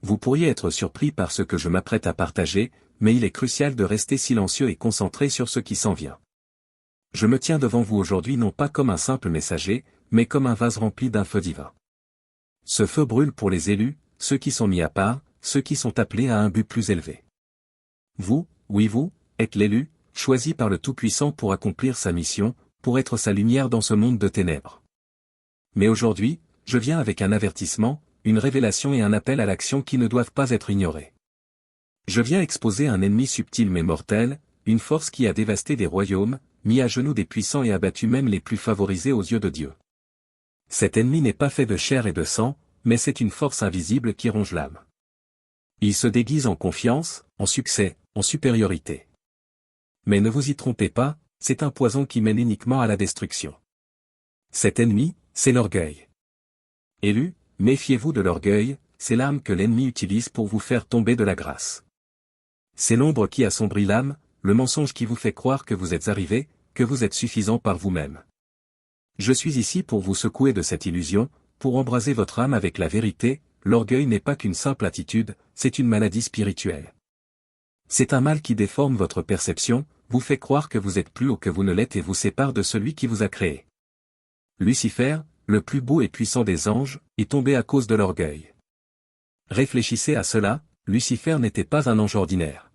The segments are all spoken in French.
Vous pourriez être surpris par ce que je m'apprête à partager, mais il est crucial de rester silencieux et concentré sur ce qui s'en vient. Je me tiens devant vous aujourd'hui non pas comme un simple messager, mais comme un vase rempli d'un feu divin. Ce feu brûle pour les élus, ceux qui sont mis à part, ceux qui sont appelés à un but plus élevé. Vous, oui vous, êtes l'élu, choisi par le Tout-Puissant pour accomplir sa mission, pour être sa lumière dans ce monde de ténèbres. Mais aujourd'hui, je viens avec un avertissement, une révélation et un appel à l'action qui ne doivent pas être ignorés. Je viens exposer un ennemi subtil mais mortel, une force qui a dévasté des royaumes, mis à genoux des puissants et abattu même les plus favorisés aux yeux de Dieu. Cet ennemi n'est pas fait de chair et de sang, mais c'est une force invisible qui ronge l'âme. Il se déguise en confiance, en succès, en supériorité. Mais ne vous y trompez pas, c'est un poison qui mène uniquement à la destruction. Cet ennemi, c'est l'orgueil. Élus, méfiez-vous de l'orgueil, c'est l'arme que l'ennemi utilise pour vous faire tomber de la grâce. C'est l'ombre qui assombrit l'âme, le mensonge qui vous fait croire que vous êtes arrivé, que vous êtes suffisant par vous-même. Je suis ici pour vous secouer de cette illusion, pour embraser votre âme avec la vérité. L'orgueil n'est pas qu'une simple attitude, c'est une maladie spirituelle. C'est un mal qui déforme votre perception, vous fait croire que vous êtes plus haut que vous ne l'êtes et vous sépare de celui qui vous a créé. Lucifer, le plus beau et puissant des anges, est tombé à cause de l'orgueil. Réfléchissez à cela, Lucifer n'était pas un ange ordinaire.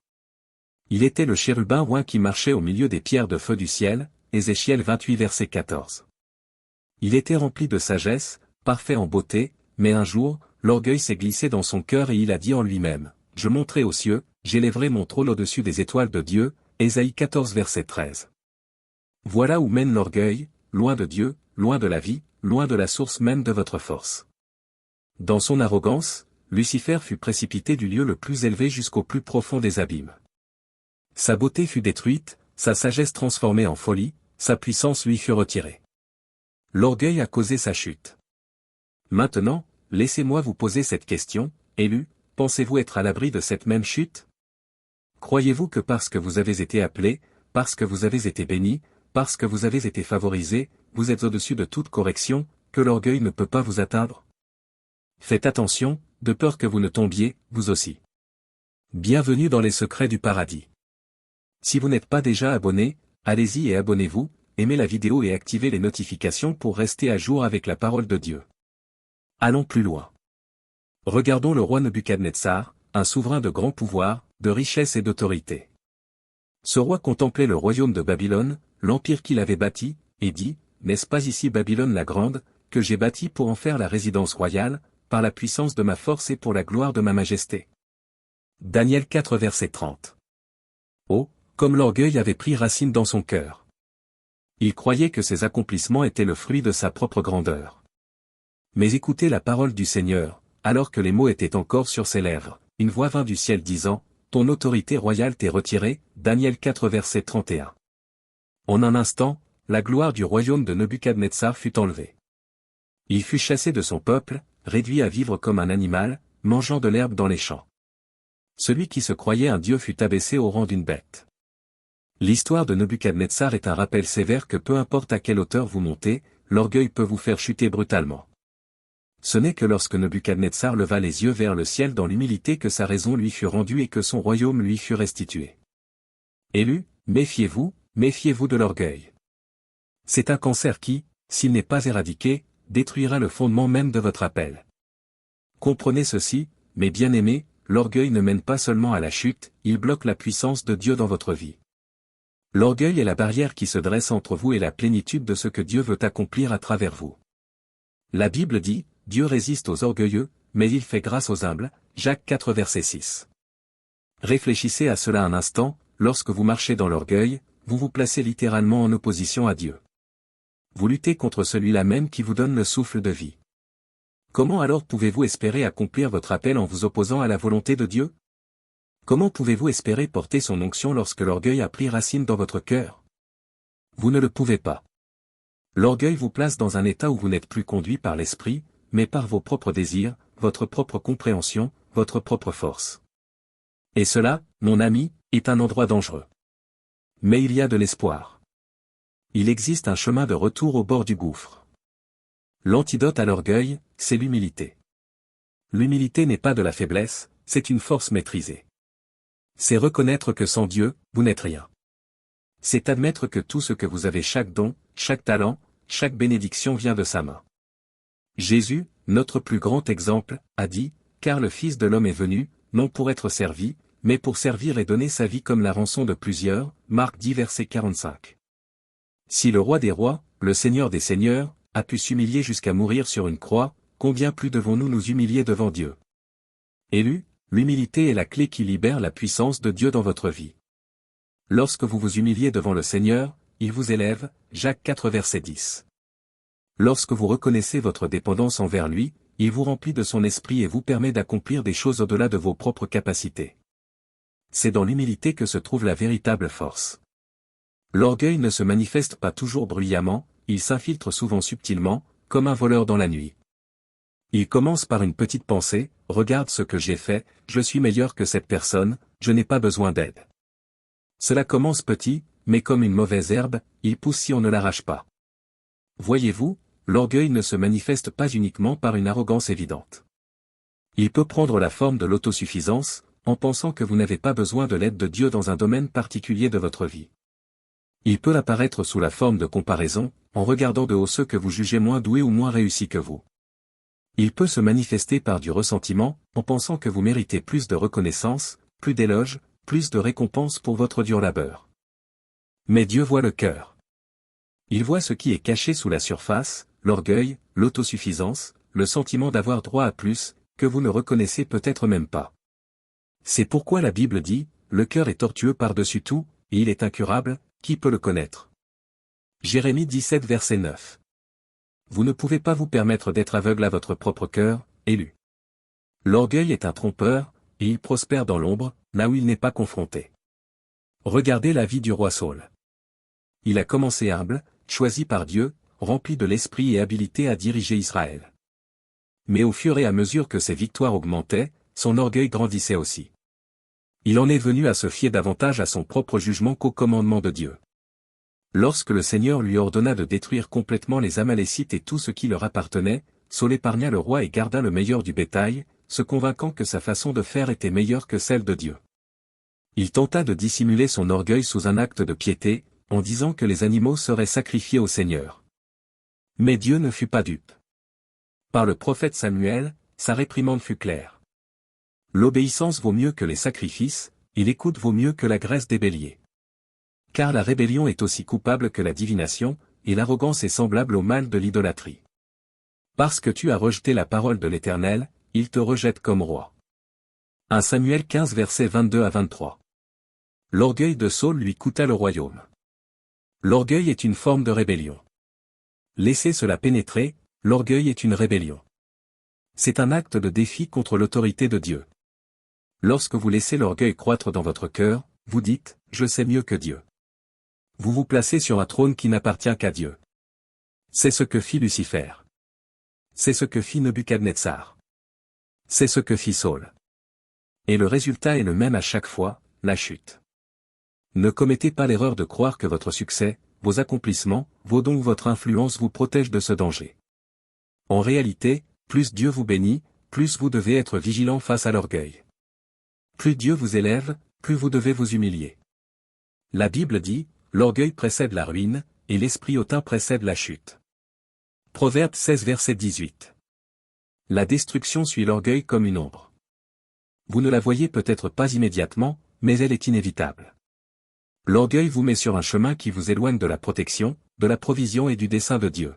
Il était le chérubin oint qui marchait au milieu des pierres de feu du ciel, Ézéchiel 28 verset 14. Il était rempli de sagesse, parfait en beauté, mais un jour, l'orgueil s'est glissé dans son cœur et il a dit en lui-même, « Je monterai aux cieux, j'élèverai mon trône au-dessus des étoiles de Dieu » Ésaïe 14 verset 13. Voilà où mène l'orgueil, loin de Dieu, loin de la vie, loin de la source même de votre force. Dans son arrogance, Lucifer fut précipité du lieu le plus élevé jusqu'au plus profond des abîmes. Sa beauté fut détruite, sa sagesse transformée en folie, sa puissance lui fut retirée. L'orgueil a causé sa chute. Maintenant, laissez-moi vous poser cette question, élus, pensez-vous être à l'abri de cette même chute? Croyez-vous que parce que vous avez été appelés, parce que vous avez été bénis, parce que vous avez été favorisés, vous êtes au-dessus de toute correction, que l'orgueil ne peut pas vous atteindre? Faites attention, de peur que vous ne tombiez, vous aussi. Bienvenue dans les secrets du paradis. Si vous n'êtes pas déjà abonné, allez-y et abonnez-vous, aimez la vidéo et activez les notifications pour rester à jour avec la parole de Dieu. Allons plus loin. Regardons le roi Nebuchadnezzar, un souverain de grand pouvoir, de richesse et d'autorité. Ce roi contemplait le royaume de Babylone, l'empire qu'il avait bâti, et dit, « N'est-ce pas ici Babylone la grande, que j'ai bâtie pour en faire la résidence royale, par la puissance de ma force et pour la gloire de ma majesté » Daniel 4 verset 30. Oh, comme l'orgueil avait pris racine dans son cœur. Il croyait que ses accomplissements étaient le fruit de sa propre grandeur. Mais écoutez la parole du Seigneur, alors que les mots étaient encore sur ses lèvres, une voix vint du ciel disant, « Ton autorité royale t'est retirée » Daniel 4 verset 31. En un instant, la gloire du royaume de Nebuchadnezzar fut enlevée. Il fut chassé de son peuple, réduit à vivre comme un animal, mangeant de l'herbe dans les champs. Celui qui se croyait un dieu fut abaissé au rang d'une bête. L'histoire de Nebuchadnezzar est un rappel sévère que peu importe à quelle hauteur vous montez, l'orgueil peut vous faire chuter brutalement. Ce n'est que lorsque Nebuchadnezzar leva les yeux vers le ciel dans l'humilité que sa raison lui fut rendue et que son royaume lui fut restitué. Élus, méfiez-vous de l'orgueil. C'est un cancer qui, s'il n'est pas éradiqué, détruira le fondement même de votre appel. Comprenez ceci, mes bien-aimés, l'orgueil ne mène pas seulement à la chute, il bloque la puissance de Dieu dans votre vie. L'orgueil est la barrière qui se dresse entre vous et la plénitude de ce que Dieu veut accomplir à travers vous. La Bible dit, Dieu résiste aux orgueilleux, mais il fait grâce aux humbles, Jacques 4 verset 6. Réfléchissez à cela un instant, lorsque vous marchez dans l'orgueil, vous vous placez littéralement en opposition à Dieu. Vous luttez contre celui-là même qui vous donne le souffle de vie. Comment alors pouvez-vous espérer accomplir votre appel en vous opposant à la volonté de Dieu? Comment pouvez-vous espérer porter son onction lorsque l'orgueil a pris racine dans votre cœur? Vous ne le pouvez pas. L'orgueil vous place dans un état où vous n'êtes plus conduit par l'esprit, mais par vos propres désirs, votre propre compréhension, votre propre force. Et cela, mon ami, est un endroit dangereux. Mais il y a de l'espoir. Il existe un chemin de retour au bord du gouffre. L'antidote à l'orgueil, c'est l'humilité. L'humilité n'est pas de la faiblesse, c'est une force maîtrisée. C'est reconnaître que sans Dieu, vous n'êtes rien. C'est admettre que tout ce que vous avez, chaque don, chaque talent, chaque bénédiction vient de sa main. Jésus, notre plus grand exemple, a dit, « Car le Fils de l'homme est venu, non pour être servi, mais pour servir et donner sa vie comme la rançon de plusieurs. » Marc 10 verset 45. Si le roi des rois, le Seigneur des seigneurs, a pu s'humilier jusqu'à mourir sur une croix, combien plus devons-nous nous humilier devant Dieu? Élu, l'humilité est la clé qui libère la puissance de Dieu dans votre vie. Lorsque vous vous humiliez devant le Seigneur, il vous élève, Jacques 4 verset 10. Lorsque vous reconnaissez votre dépendance envers lui, il vous remplit de son esprit et vous permet d'accomplir des choses au-delà de vos propres capacités. C'est dans l'humilité que se trouve la véritable force. L'orgueil ne se manifeste pas toujours bruyamment, il s'infiltre souvent subtilement, comme un voleur dans la nuit. Il commence par une petite pensée, « Regarde ce que j'ai fait, je suis meilleur que cette personne, je n'ai pas besoin d'aide. » Cela commence petit, mais comme une mauvaise herbe, il pousse si on ne l'arrache pas. Voyez-vous, l'orgueil ne se manifeste pas uniquement par une arrogance évidente. Il peut prendre la forme de l'autosuffisance, en pensant que vous n'avez pas besoin de l'aide de Dieu dans un domaine particulier de votre vie. Il peut apparaître sous la forme de comparaison, en regardant de haut ceux que vous jugez moins doués ou moins réussis que vous. Il peut se manifester par du ressentiment, en pensant que vous méritez plus de reconnaissance, plus d'éloges, plus de récompenses pour votre dur labeur. Mais Dieu voit le cœur. Il voit ce qui est caché sous la surface, l'orgueil, l'autosuffisance, le sentiment d'avoir droit à plus, que vous ne reconnaissez peut-être même pas. C'est pourquoi la Bible dit, « Le cœur est tortueux par-dessus tout, et il est incurable, qui peut le connaître ?» Jérémie 17 verset 9. Vous ne pouvez pas vous permettre d'être aveugle à votre propre cœur, élu. L'orgueil est un trompeur, et il prospère dans l'ombre, là où il n'est pas confronté. Regardez la vie du roi Saül. Il a commencé humble, choisi par Dieu, rempli de l'esprit et habilité à diriger Israël. Mais au fur et à mesure que ses victoires augmentaient, son orgueil grandissait aussi. Il en est venu à se fier davantage à son propre jugement qu'au commandement de Dieu. Lorsque le Seigneur lui ordonna de détruire complètement les Amalécites et tout ce qui leur appartenait, Saül épargna le roi et garda le meilleur du bétail, se convainquant que sa façon de faire était meilleure que celle de Dieu. Il tenta de dissimuler son orgueil sous un acte de piété, en disant que les animaux seraient sacrifiés au Seigneur. Mais Dieu ne fut pas dupe. Par le prophète Samuel, sa réprimande fut claire. L'obéissance vaut mieux que les sacrifices, et l'écoute vaut mieux que la graisse des béliers. Car la rébellion est aussi coupable que la divination, et l'arrogance est semblable au mal de l'idolâtrie. Parce que tu as rejeté la parole de l'Éternel, il te rejette comme roi. 1 Samuel 15 versets 22 à 23. L'orgueil de Saül lui coûta le royaume. L'orgueil est une forme de rébellion. Laissez cela pénétrer, l'orgueil est une rébellion. C'est un acte de défi contre l'autorité de Dieu. Lorsque vous laissez l'orgueil croître dans votre cœur, vous dites, « Je sais mieux que Dieu ». Vous vous placez sur un trône qui n'appartient qu'à Dieu. C'est ce que fit Lucifer. C'est ce que fit Nebuchadnezzar. C'est ce que fit Saül. Et le résultat est le même à chaque fois, la chute. Ne commettez pas l'erreur de croire que votre succès, vos accomplissements, vos dons ou votre influence vous protègent de ce danger. En réalité, plus Dieu vous bénit, plus vous devez être vigilant face à l'orgueil. Plus Dieu vous élève, plus vous devez vous humilier. La Bible dit, l'orgueil précède la ruine, et l'esprit hautain précède la chute. Proverbe 16 verset 18. La destruction suit l'orgueil comme une ombre. Vous ne la voyez peut-être pas immédiatement, mais elle est inévitable. L'orgueil vous met sur un chemin qui vous éloigne de la protection, de la provision et du dessein de Dieu.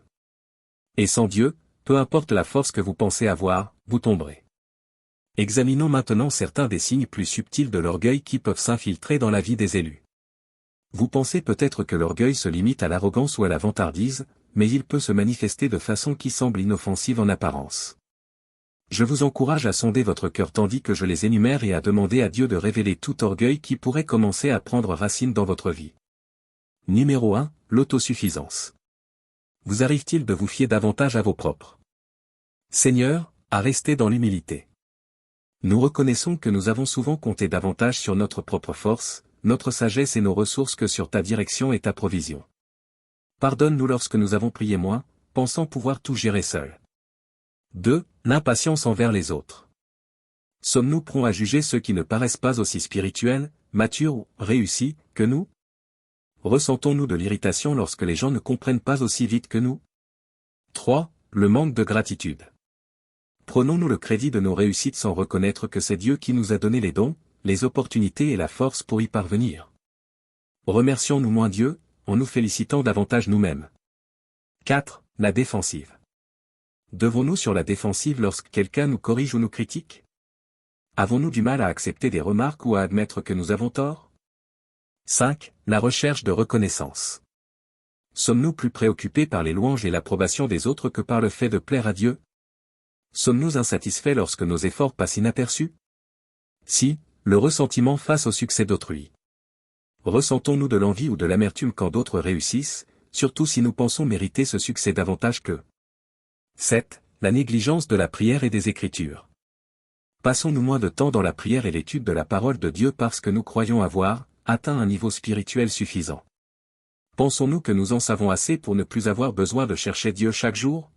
Et sans Dieu, peu importe la force que vous pensez avoir, vous tomberez. Examinons maintenant certains des signes plus subtils de l'orgueil qui peuvent s'infiltrer dans la vie des élus. Vous pensez peut-être que l'orgueil se limite à l'arrogance ou à la vantardise, mais il peut se manifester de façon qui semble inoffensive en apparence. Je vous encourage à sonder votre cœur tandis que je les énumère et à demander à Dieu de révéler tout orgueil qui pourrait commencer à prendre racine dans votre vie. Numéro 1, l'autosuffisance. Vous arrive-t-il de vous fier davantage à vos propres Seigneur, à rester dans l'humilité? Nous reconnaissons que nous avons souvent compté davantage sur notre propre force, notre sagesse et nos ressources que sur ta direction et ta provision. Pardonne-nous lorsque nous avons prié moins, pensant pouvoir tout gérer seul. 2. L'impatience envers les autres. Sommes-nous prompts à juger ceux qui ne paraissent pas aussi spirituels, matures ou réussis que nous? Ressentons-nous de l'irritation lorsque les gens ne comprennent pas aussi vite que nous? 3. Le manque de gratitude. Prenons-nous le crédit de nos réussites sans reconnaître que c'est Dieu qui nous a donné les dons, les opportunités et la force pour y parvenir? Remercions-nous moins Dieu, en nous félicitant davantage nous-mêmes? 4. La défensive. Devons-nous sur la défensive lorsque quelqu'un nous corrige ou nous critique? Avons-nous du mal à accepter des remarques ou à admettre que nous avons tort? 5. La recherche de reconnaissance. Sommes-nous plus préoccupés par les louanges et l'approbation des autres que par le fait de plaire à Dieu? Sommes-nous insatisfaits lorsque nos efforts passent inaperçus? Si, le ressentiment face au succès d'autrui. Ressentons-nous de l'envie ou de l'amertume quand d'autres réussissent, surtout si nous pensons mériter ce succès davantage qu'eux? 7. La négligence de la prière et des Écritures. Passons-nous moins de temps dans la prière et l'étude de la parole de Dieu parce que nous croyons avoir atteint un niveau spirituel suffisant? Pensons-nous que nous en savons assez pour ne plus avoir besoin de chercher Dieu chaque jour?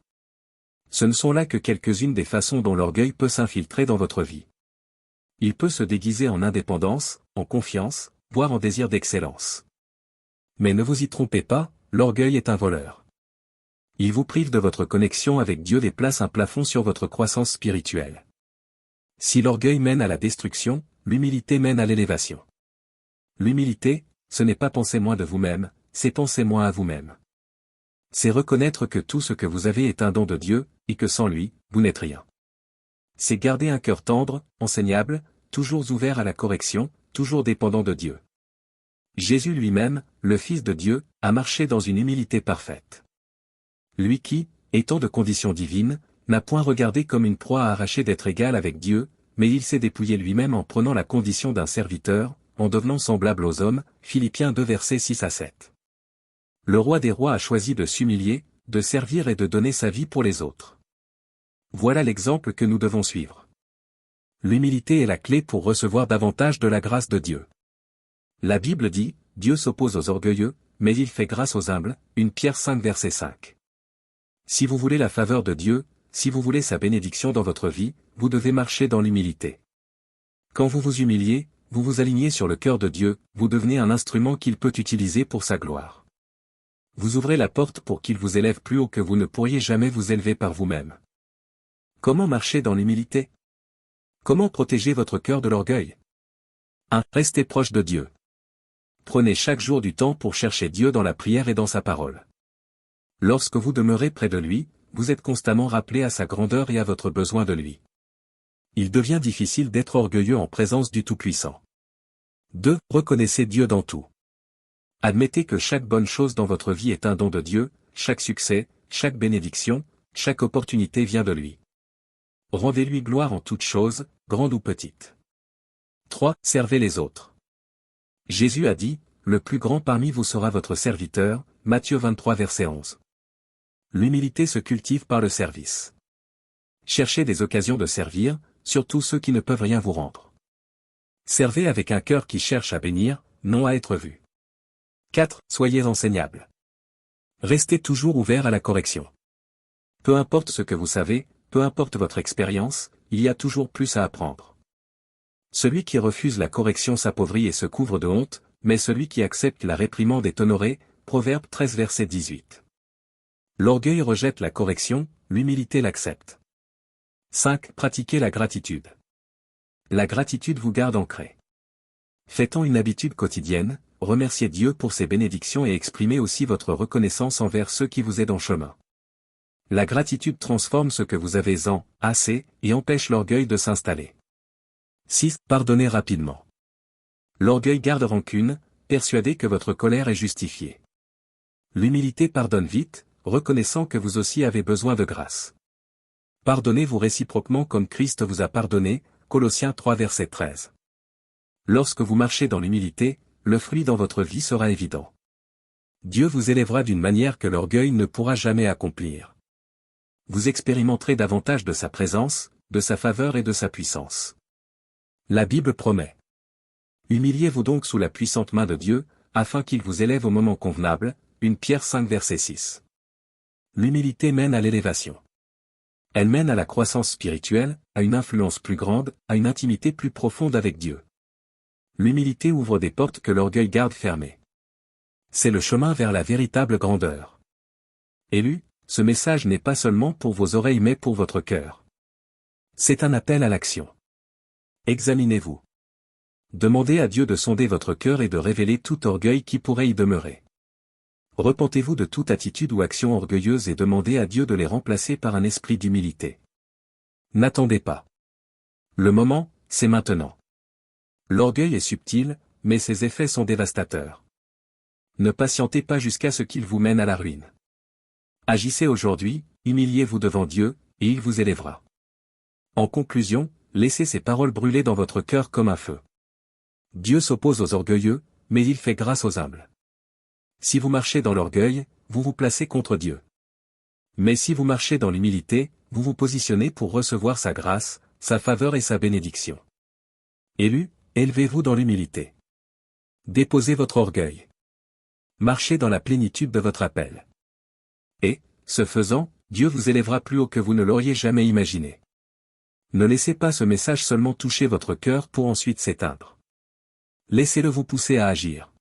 Ce ne sont là que quelques-unes des façons dont l'orgueil peut s'infiltrer dans votre vie. Il peut se déguiser en indépendance, en confiance, voire en désir d'excellence. Mais ne vous y trompez pas, l'orgueil est un voleur. Il vous prive de votre connexion avec Dieu et place un plafond sur votre croissance spirituelle. Si l'orgueil mène à la destruction, l'humilité mène à l'élévation. L'humilité, ce n'est pas penser moins de vous-même, c'est penser moins à vous-même. C'est reconnaître que tout ce que vous avez est un don de Dieu, et que sans lui, vous n'êtes rien. C'est garder un cœur tendre, enseignable, toujours ouvert à la correction, toujours dépendant de Dieu. Jésus lui-même, le Fils de Dieu, a marché dans une humilité parfaite. Lui qui, étant de condition divine, n'a point regardé comme une proie à arracher d'être égal avec Dieu, mais il s'est dépouillé lui-même en prenant la condition d'un serviteur, en devenant semblable aux hommes, Philippiens 2 versets 6 à 7. Le roi des rois a choisi de s'humilier, de servir et de donner sa vie pour les autres. Voilà l'exemple que nous devons suivre. L'humilité est la clé pour recevoir davantage de la grâce de Dieu. La Bible dit, Dieu s'oppose aux orgueilleux, mais il fait grâce aux humbles, 1 Pierre 5 verset 5. Si vous voulez la faveur de Dieu, si vous voulez sa bénédiction dans votre vie, vous devez marcher dans l'humilité. Quand vous vous humiliez, vous vous alignez sur le cœur de Dieu, vous devenez un instrument qu'il peut utiliser pour sa gloire. Vous ouvrez la porte pour qu'il vous élève plus haut que vous ne pourriez jamais vous élever par vous-même. Comment marcher dans l'humilité? Comment protéger votre cœur de l'orgueil? 1. Restez proche de Dieu. Prenez chaque jour du temps pour chercher Dieu dans la prière et dans sa parole. Lorsque vous demeurez près de lui, vous êtes constamment rappelé à sa grandeur et à votre besoin de lui. Il devient difficile d'être orgueilleux en présence du Tout-Puissant. 2. Reconnaissez Dieu dans tout. Admettez que chaque bonne chose dans votre vie est un don de Dieu, chaque succès, chaque bénédiction, chaque opportunité vient de lui. Rendez-lui gloire en toutes choses, grandes ou petites. 3. Servez les autres. Jésus a dit, « Le plus grand parmi vous sera votre serviteur » Matthieu 23 verset 11. L'humilité se cultive par le service. Cherchez des occasions de servir, surtout ceux qui ne peuvent rien vous rendre. Servez avec un cœur qui cherche à bénir, non à être vu. 4. Soyez enseignables. Restez toujours ouvert à la correction. Peu importe ce que vous savez, peu importe votre expérience, il y a toujours plus à apprendre. Celui qui refuse la correction s'appauvrit et se couvre de honte, mais celui qui accepte la réprimande est honoré, Proverbe 13 verset 18. L'orgueil rejette la correction, l'humilité l'accepte. 5. Pratiquez la gratitude. La gratitude vous garde ancré. Faites-en une habitude quotidienne, remerciez Dieu pour ses bénédictions et exprimez aussi votre reconnaissance envers ceux qui vous aident en chemin. La gratitude transforme ce que vous avez en assez et empêche l'orgueil de s'installer. 6. Pardonnez rapidement. L'orgueil garde rancune, persuadé que votre colère est justifiée. L'humilité pardonne vite, reconnaissant que vous aussi avez besoin de grâce. Pardonnez-vous réciproquement comme Christ vous a pardonné, Colossiens 3 verset 13. Lorsque vous marchez dans l'humilité, le fruit dans votre vie sera évident. Dieu vous élèvera d'une manière que l'orgueil ne pourra jamais accomplir. Vous expérimenterez davantage de sa présence, de sa faveur et de sa puissance. La Bible promet. Humiliez-vous donc sous la puissante main de Dieu, afin qu'il vous élève au moment convenable, 1 Pierre 5 verset 6. L'humilité mène à l'élévation. Elle mène à la croissance spirituelle, à une influence plus grande, à une intimité plus profonde avec Dieu. L'humilité ouvre des portes que l'orgueil garde fermées. C'est le chemin vers la véritable grandeur. Élus, ce message n'est pas seulement pour vos oreilles mais pour votre cœur. C'est un appel à l'action. Examinez-vous. Demandez à Dieu de sonder votre cœur et de révéler tout orgueil qui pourrait y demeurer. Repentez-vous de toute attitude ou action orgueilleuse et demandez à Dieu de les remplacer par un esprit d'humilité. N'attendez pas. Le moment, c'est maintenant. L'orgueil est subtil, mais ses effets sont dévastateurs. Ne patientez pas jusqu'à ce qu'il vous mène à la ruine. Agissez aujourd'hui, humiliez-vous devant Dieu, et il vous élèvera. En conclusion, laissez ces paroles brûler dans votre cœur comme un feu. Dieu s'oppose aux orgueilleux, mais il fait grâce aux humbles. Si vous marchez dans l'orgueil, vous vous placez contre Dieu. Mais si vous marchez dans l'humilité, vous vous positionnez pour recevoir sa grâce, sa faveur et sa bénédiction. Élus, élevez-vous dans l'humilité. Déposez votre orgueil. Marchez dans la plénitude de votre appel. Et, ce faisant, Dieu vous élèvera plus haut que vous ne l'auriez jamais imaginé. Ne laissez pas ce message seulement toucher votre cœur pour ensuite s'éteindre. Laissez-le vous pousser à agir.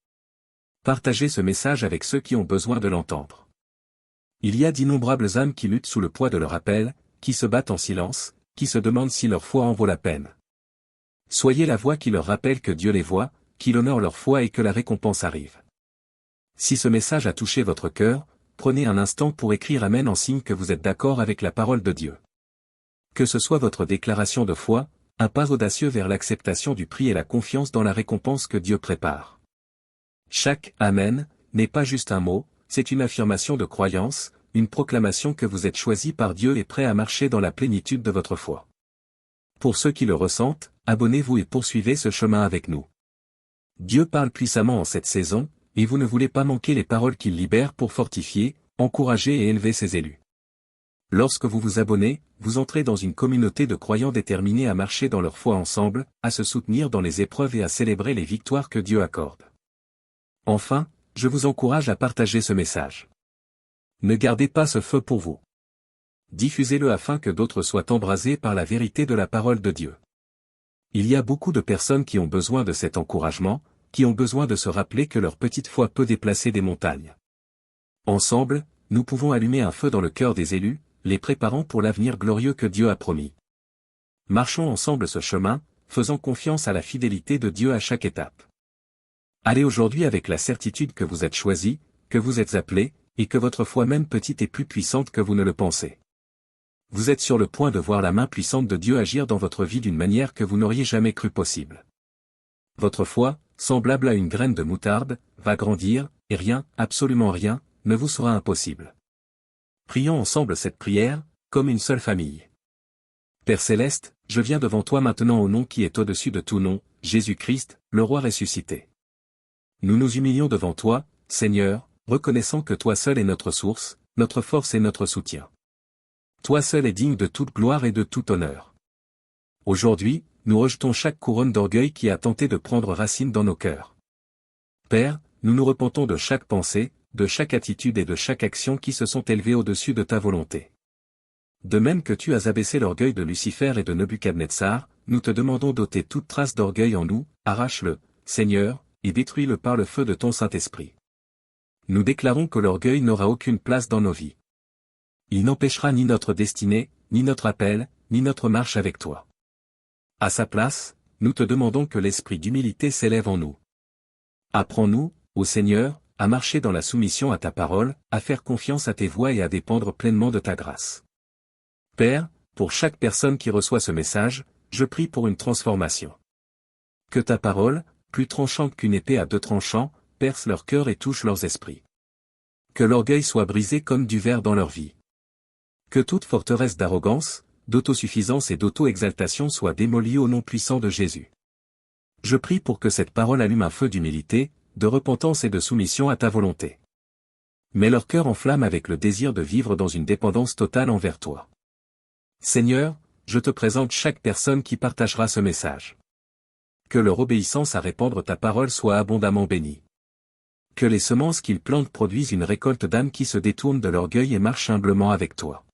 Partagez ce message avec ceux qui ont besoin de l'entendre. Il y a d'innombrables âmes qui luttent sous le poids de leur appel, qui se battent en silence, qui se demandent si leur foi en vaut la peine. Soyez la voix qui leur rappelle que Dieu les voit, qu'il honore leur foi et que la récompense arrive. Si ce message a touché votre cœur, prenez un instant pour écrire Amen en signe que vous êtes d'accord avec la parole de Dieu. Que ce soit votre déclaration de foi, un pas audacieux vers l'acceptation du prix et la confiance dans la récompense que Dieu prépare. Chaque « Amen » n'est pas juste un mot, c'est une affirmation de croyance, une proclamation que vous êtes choisi par Dieu et prêt à marcher dans la plénitude de votre foi. Pour ceux qui le ressentent, abonnez-vous et poursuivez ce chemin avec nous. Dieu parle puissamment en cette saison, et vous ne voulez pas manquer les paroles qu'il libère pour fortifier, encourager et élever ses élus. Lorsque vous vous abonnez, vous entrez dans une communauté de croyants déterminés à marcher dans leur foi ensemble, à se soutenir dans les épreuves et à célébrer les victoires que Dieu accorde. Enfin, je vous encourage à partager ce message. Ne gardez pas ce feu pour vous. Diffusez-le afin que d'autres soient embrasés par la vérité de la parole de Dieu. Il y a beaucoup de personnes qui ont besoin de cet encouragement, qui ont besoin de se rappeler que leur petite foi peut déplacer des montagnes. Ensemble, nous pouvons allumer un feu dans le cœur des élus, les préparant pour l'avenir glorieux que Dieu a promis. Marchons ensemble ce chemin, faisant confiance à la fidélité de Dieu à chaque étape. Allez aujourd'hui avec la certitude que vous êtes choisis, que vous êtes appelés, et que votre foi même petite est plus puissante que vous ne le pensez. Vous êtes sur le point de voir la main puissante de Dieu agir dans votre vie d'une manière que vous n'auriez jamais cru possible. Votre foi, semblable à une graine de moutarde, va grandir, et rien, absolument rien, ne vous sera impossible. Prions ensemble cette prière, comme une seule famille. Père Céleste, je viens devant toi maintenant au nom qui est au-dessus de tout nom, Jésus-Christ, le Roi ressuscité. Nous nous humilions devant toi, Seigneur, reconnaissant que toi seul est notre source, notre force et notre soutien. Toi seul es digne de toute gloire et de tout honneur. Aujourd'hui, nous rejetons chaque couronne d'orgueil qui a tenté de prendre racine dans nos cœurs. Père, nous nous repentons de chaque pensée, de chaque attitude et de chaque action qui se sont élevées au-dessus de ta volonté. De même que tu as abaissé l'orgueil de Lucifer et de Nebuchadnezzar, nous te demandons d'ôter toute trace d'orgueil en nous, arrache-le, Seigneur, et détruis-le par le feu de ton Saint-Esprit. Nous déclarons que l'orgueil n'aura aucune place dans nos vies. Il n'empêchera ni notre destinée, ni notre appel, ni notre marche avec toi. À sa place, nous te demandons que l'esprit d'humilité s'élève en nous. Apprends-nous, ô Seigneur, à marcher dans la soumission à ta parole, à faire confiance à tes voies et à dépendre pleinement de ta grâce. Père, pour chaque personne qui reçoit ce message, je prie pour une transformation. Que ta parole, plus tranchante qu'une épée à deux tranchants, perce leur cœur et touche leurs esprits. Que l'orgueil soit brisé comme du verre dans leur vie. Que toute forteresse d'arrogance, d'autosuffisance et d'auto-exaltation soit démolie au nom puissant de Jésus. Je prie pour que cette parole allume un feu d'humilité, de repentance et de soumission à ta volonté. Mets leur cœur en flamme avec le désir de vivre dans une dépendance totale envers toi. Seigneur, je te présente chaque personne qui partagera ce message. Que leur obéissance à répandre ta parole soit abondamment bénie. Que les semences qu'ils plantent produisent une récolte d'âmes qui se détournent de l'orgueil et marchent humblement avec toi.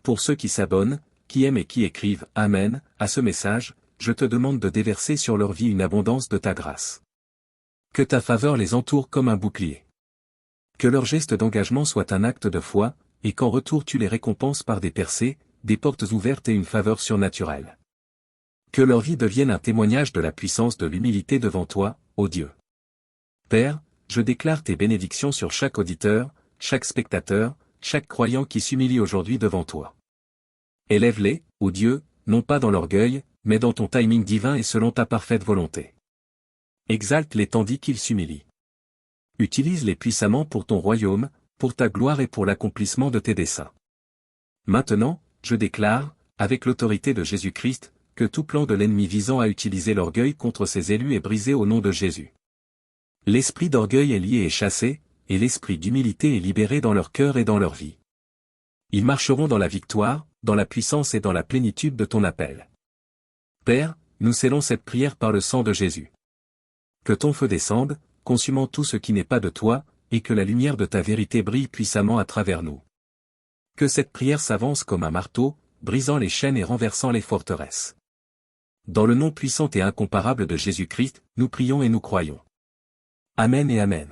pour ceux qui s'abonnent, qui aiment et qui écrivent « Amen » à ce message, je te demande de déverser sur leur vie une abondance de ta grâce. Que ta faveur les entoure comme un bouclier. Que leur geste d'engagement soit un acte de foi, et qu'en retour tu les récompenses par des percées, des portes ouvertes et une faveur surnaturelle. Que leur vie devienne un témoignage de la puissance de l'humilité devant toi, ô Dieu. Père, je déclare tes bénédictions sur chaque auditeur, chaque spectateur, chaque croyant qui s'humilie aujourd'hui devant toi. Élève-les, ô Dieu, non pas dans l'orgueil, mais dans ton timing divin et selon ta parfaite volonté. Exalte-les tandis qu'ils s'humilient. Utilise-les puissamment pour ton royaume, pour ta gloire et pour l'accomplissement de tes desseins. Maintenant, je déclare, avec l'autorité de Jésus-Christ, que tout plan de l'ennemi visant à utiliser l'orgueil contre ses élus est brisé au nom de Jésus. L'esprit d'orgueil est lié et chassé, et l'esprit d'humilité est libéré dans leur cœur et dans leur vie. Ils marcheront dans la victoire, dans la puissance et dans la plénitude de ton appel. Père, nous scellons cette prière par le sang de Jésus. Que ton feu descende, consumant tout ce qui n'est pas de toi, et que la lumière de ta vérité brille puissamment à travers nous. Que cette prière s'avance comme un marteau, brisant les chaînes et renversant les forteresses. Dans le nom puissant et incomparable de Jésus-Christ, nous prions et nous croyons. Amen et Amen.